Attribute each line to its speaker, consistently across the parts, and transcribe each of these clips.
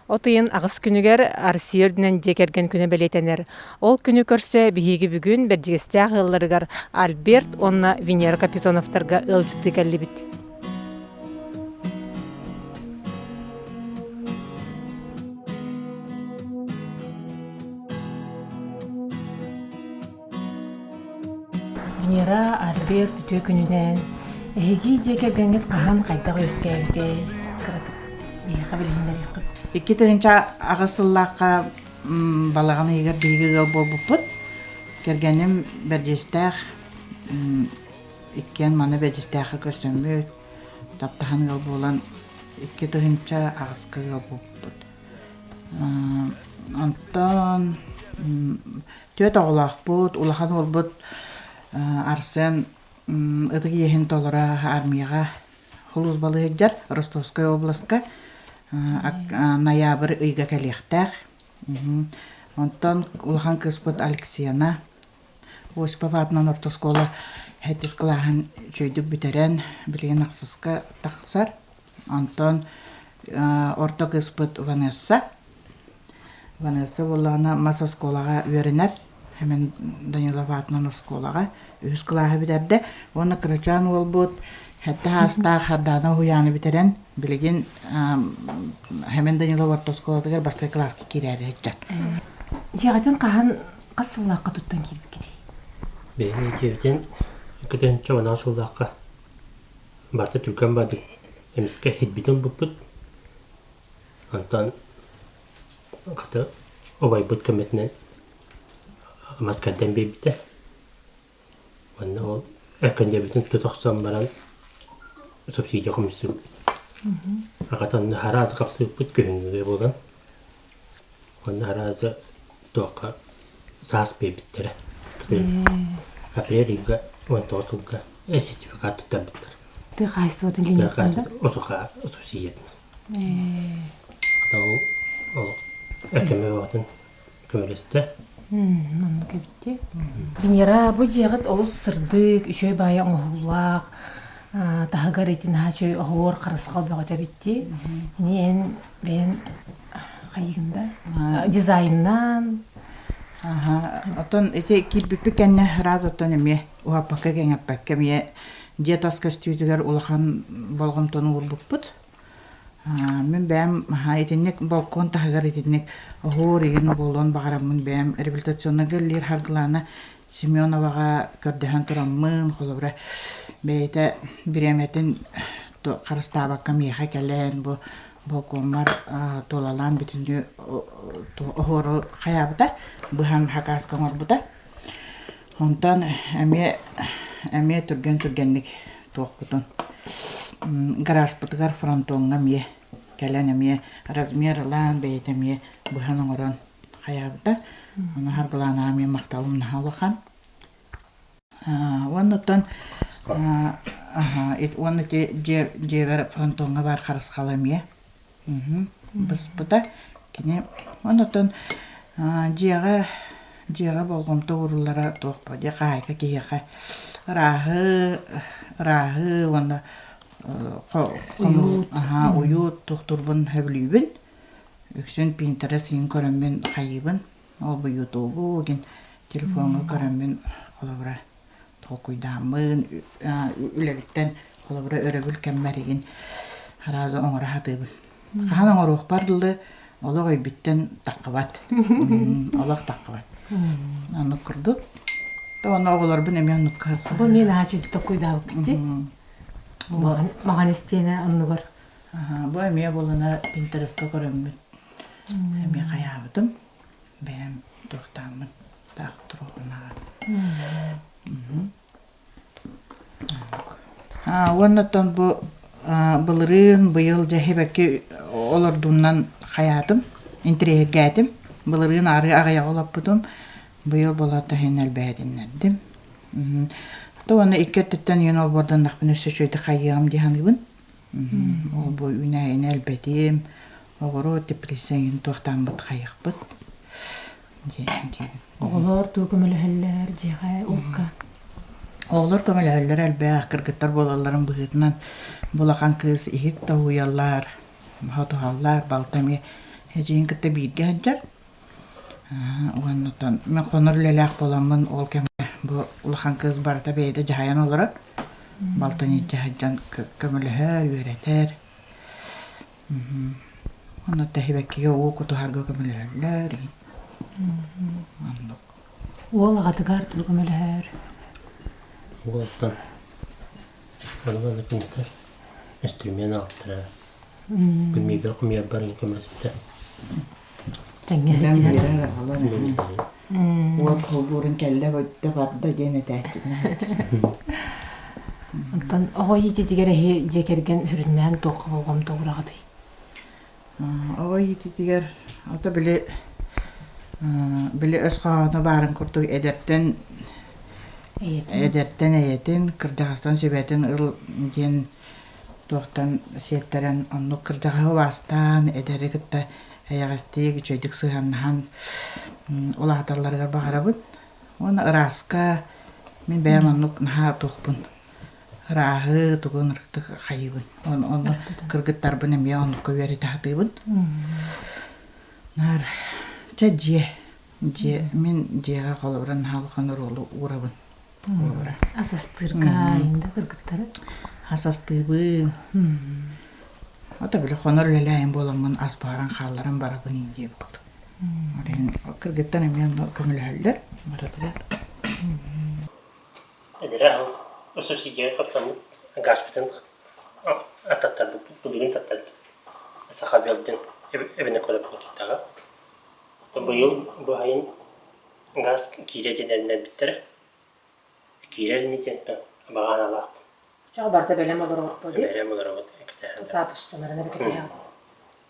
Speaker 1: Отыйын ағыс күнігер арсиердінен жекерген күні белетенер. Ол күні көрсе биһиги бүгін бәржігесте ағыларыгар Альберт онна Венера Капитоновтарға ылжытты кәлібіт. Венера Альберт үтө күнінен эһиги жекергенге қахан қайдағы өскәйді. Қабіліндер еқіп.
Speaker 2: Икки тегенча агысыллакка балаганы егер бийгел болбуппут. Кергеним бердестах иккен маны бердестахы көсөмбүт. Таптахан гал болан икки тегенча агыска гал болбуппут. Антон төт оглакпут, улахан болбут Арсен ытыгы ехин толора армияга хулус балыгыджар Ростовская областка ноябрь ыйга калехтах. Онтон улахан кыспыт Алексеяна Осипова ортоскола хэтис кылахан чөйдүк битерен билген аксыска таксар. Антон орто кыспыт Ванесса болана Масосколага үйренер. Hemen Danilova atman oskolaga üs kılahı biтерде. Onu kırıçan olbut. Hatta hasta hardana huyanı biteren bilgin hemen Danilova oskolaga başka klas kireri heccat.
Speaker 1: Жиғатын қахан қасыллаққа тұттан келіп кетей?
Speaker 3: Бәйге кевден көтен чавана сыллаққа барта түркен бады. Еміске хетбитен бұппыт. Антан қаты обай бұт көметінен Маскаден бейбітті. Онда ол әкінде бітін тұтақсан баран субсидия қымсы. Ағатан харазы қапсы бұт көхінге болған. Онда харазы тоққа саас бейбіттері. Апрелиға 19-ға сертификат тұттан біттір.
Speaker 1: Ты қайсы өтін линияқында?
Speaker 3: Осыға субсидиятын. Ол әкеме оғатын көмелесті.
Speaker 1: Onu köpte. Binera bu jeğit olus sırdık, üçöy baya oğulaq, tahagar etin haçöy oğur qarasqal bağıta bitti. Ben qayıgında dizayndan.
Speaker 2: Отон эти килбиппи кенне раз отон эме уаппакка кеңеппекке мие диетаска стүйдүгер улахан болгон тону урбуппут. Мен бәм этинник балкон тахагар этинник хор еген болон багарамын бәм реабилитационный лир харглана Семеновага көрдөһөн тураммын холобра бейте биреметін қарыстабакка меха келен бу балконмар толалан бүтүндү хору хаябыта быхан хакаскамар бута онтан эме түргенник тоокпутун гараж путгар фронтонга мие келен эме размерлан бейтеме быхан оңорон хаябыта аны харглана ами макталым нахалахан оннотон оны жевер фронтонга бар карыскаламия біз бұта кене оннотон жеға болгомто уруллара тоқпа же кайка кияка рахы онда уют тухтурбун хөблүйбүн үксүн Pinterest ин көрөмүн кайыбын ол бу ютубу ген телефонга көрөмүн колобура токуйдамын үлебиттен колобура өрөбүл кеммеригин харазы оңора хатыбын кахан оңорук бардылы олог өйбиттен таккыбат олог таккыбат аны курду тоона оголор бун эме аныккасы
Speaker 1: Бұл мен ачыды токуйдабык ди. Маған истене анныгар.
Speaker 2: бу эме болуна Pinterest'ка көрөмүн эме каябытым бэм тухтамын так туругунага оннотон бу былырын быйыл жахебекке олордунан хаятым интерегетим былырын ары агая олаппутум быйыл болата хенел бэдиннердим то аны иккеттен ен ол бордан нахпын өсө чөйдө кайыгам диханыбын ол бу үнайын элбетим огоро депрессиян тухтамбыт кайыкпыт
Speaker 1: Оғылар төкімілі жеға ұлқа.
Speaker 2: Оғылар көмеләләр әлбәқ кыргыттар болаларын бұғытынан бұлақан кыз ихит тауялар, хатуғалар, балтаме Hejin kıtta birge haccar. Ondan men konur lelak bolamın ol kem bu ulahan kız barata beyde jahayan olarak. Baltani jahajjan kömülüher yöreter. Ondan tehibekki o kutu harga kömülüherler. Ondan.
Speaker 1: Ол ағатыгар түлгімілер.
Speaker 3: Уолтан. Бана кымта. Инструмент алттыра. Bilmiyorum bir kumya barın kömürlüsü.
Speaker 1: Тәңгер
Speaker 2: Ben
Speaker 1: җир.
Speaker 2: birer alalım. O kolburun kelle boyutta barda gene tähtine.
Speaker 1: Онтан оғой ити дигер хе жекерген хүрүннән тоқы болгом тоғрағыдай.
Speaker 2: O yitiger ata bile öz qağına barın kurtuk ederten eyetin kırdağıstan sebetin ıl diyen toqtan setteren onu kırdağı vastan ederi kıtta ayağıstığı çöydük sığanhan ola hatarlarga bağırabın. Onu ıraska min bəyəm onu naha toqbun. Rahı tuğun rıktık xayıbın. Onu kırgıttar binem ya onu köveri tahtıybın. Nar çaciye. Min ciğe qalıbıran halqanır olu uğrabın.
Speaker 1: Асастырга инде кыргыттары.
Speaker 2: Hasastıybın. Ata bile xonur lelayin bolamın asbaran xallaran barabın ince bıktı. Kırgıttan emyan kömülühəller. Maradılar.
Speaker 3: Edere al. O sosiye kaptan gaspeten atattar bu bugün tattar. Sahabiyadın evine koyup gittiler. Bu yıl bu ayın gaz kirelerinden bitti. Kirelini de bağına bak.
Speaker 1: Чаға барда бәлем олар орто деп.
Speaker 3: Verem olarak ekte.
Speaker 1: Сапустанарына битә.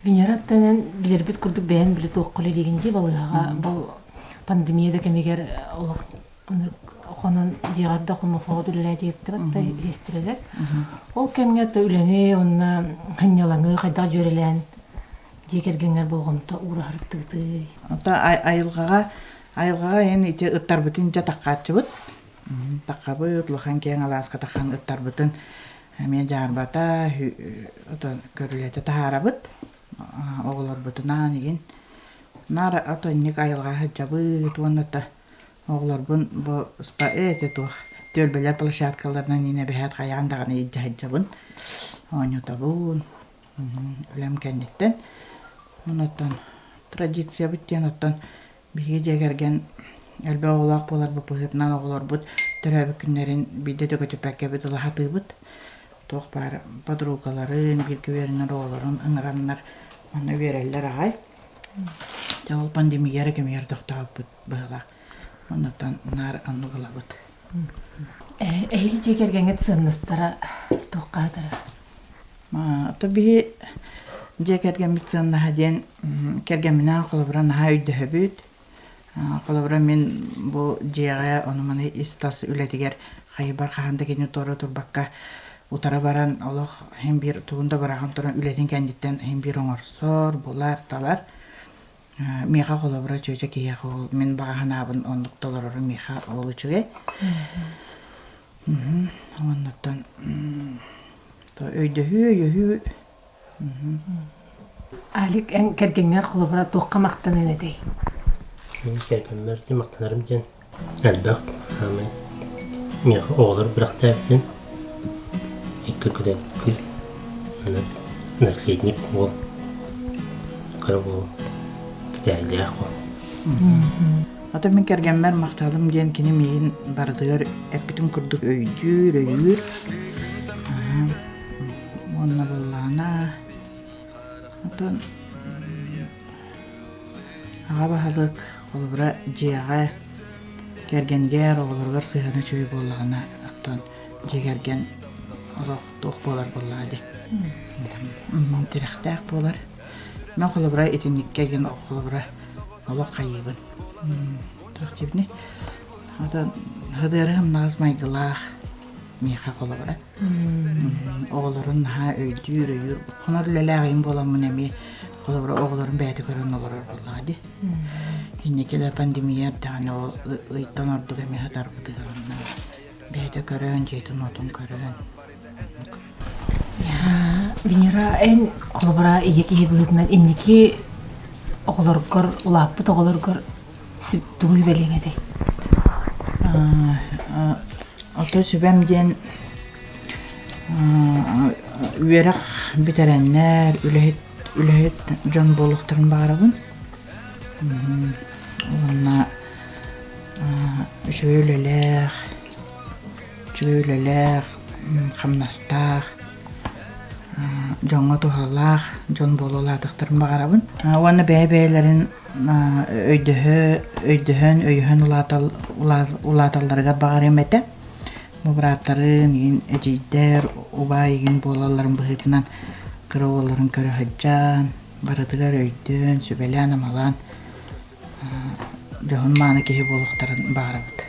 Speaker 1: Венераттан билербит курдук бәен биле тоққылы дегенде балыга бу пандемияда кемегер олық хонон жигарда хомофобия дүләлә диетте батта истирелер. Ол кемгә төлене онна ханялаңы кайда жөрелән жекергәнгәр булганда урарыктыгы.
Speaker 2: Ata ayılgağa yani ite ıttar bütün jatakkaçıbıt. Takkabıt, luhan keң alaska takkan ıttar bütün hemen jarbata, körülete taharabıt. Oğlar bütünan egin. Nara ata nik ayılgağa jabıt, onata oğlar bu spa ete tuh. Tölbeler plashadkalarından yine behat kayandağın ejjahjabın. Onu tabun. Ölem kenditten. Onatan tradisiya bitten ottan bihi jegergen elbe oğlak bolar bu pıhıtnan oğlar bud törəbü günlerin bide de götüpäkke bit ulahatı bud toq bar padrugaların bir güverinin oğların ıngıranlar onu vereller ağay jawal pandemiyere kemer toqtap bud bıhla onatan nar anugala bud
Speaker 1: Эйли жекергәнгә ценностара тоққадыр.
Speaker 2: Tabii jekergen mitsen nahajen kergemina kolabran hayüdhebüt. Kolabran min bu jega onu mani istas ületiger haybar kahanda geni toru turbakka utara baran Allah hem bir tuğunda barahan turan ületin kenditten hem bir oңорсор bular talar. Miha kolabra çöce kiya kol min bahanabın onluk dolar miha oluçuge. Ondan da öydehü
Speaker 1: Алик эн кергәнгәр кулыбыра тоққа мақтан энедей.
Speaker 3: Мен kerkenler de maktanarım can. Elbakt ama ya oğlar bıraktı evden. İki kadar kız. Naslедник ol. Karabol. Giderli akıl.
Speaker 2: Ata min kergenmer maktalım diyen kini miyin bardıgar epitin kurduk öydür. Onna bollana. Ata ağa bahalık olubra jiyağa kergengar oğlarlar sığana çöy bollana. Ata jegergen oğlak toq bolar bolladi. Direktaq bolar. Men olubra etinlikке gen olubra oğlak kayıbın. Takçibni. Ata hıdırım nazmaygılaq. Miha kolabra. Oğların ha öydür. Konar lelağın bolamın emi kolabra oğların bəyəti görən olur vallahi. Hinneki de pandemiya tane o ıytan orduk emi hadar bıdığına. Bəyəti görən, jeytin otun görən.
Speaker 1: Ya, Венера эн кулыбыра иек иебыгынан инники оголоргор улааппыт оголоргор тугуй белеңеди.
Speaker 2: Ото сүбәм ден үерак битереннер үлэхет жон болуктарын багарабын. Онна үчөөлелэх, хамнастах, жоңго тухалах, жон болуладыктарын багарабын. Оны бәбәләрен өйдөһөн улаталларга багар эмете. Бу браттарын эжидер убайгын болаларын быһытынан кырооларын көрөһөжжан, барытыгар өйдөн, сүбелән амалан жоһун мааны киһи болуктарын багарабыт.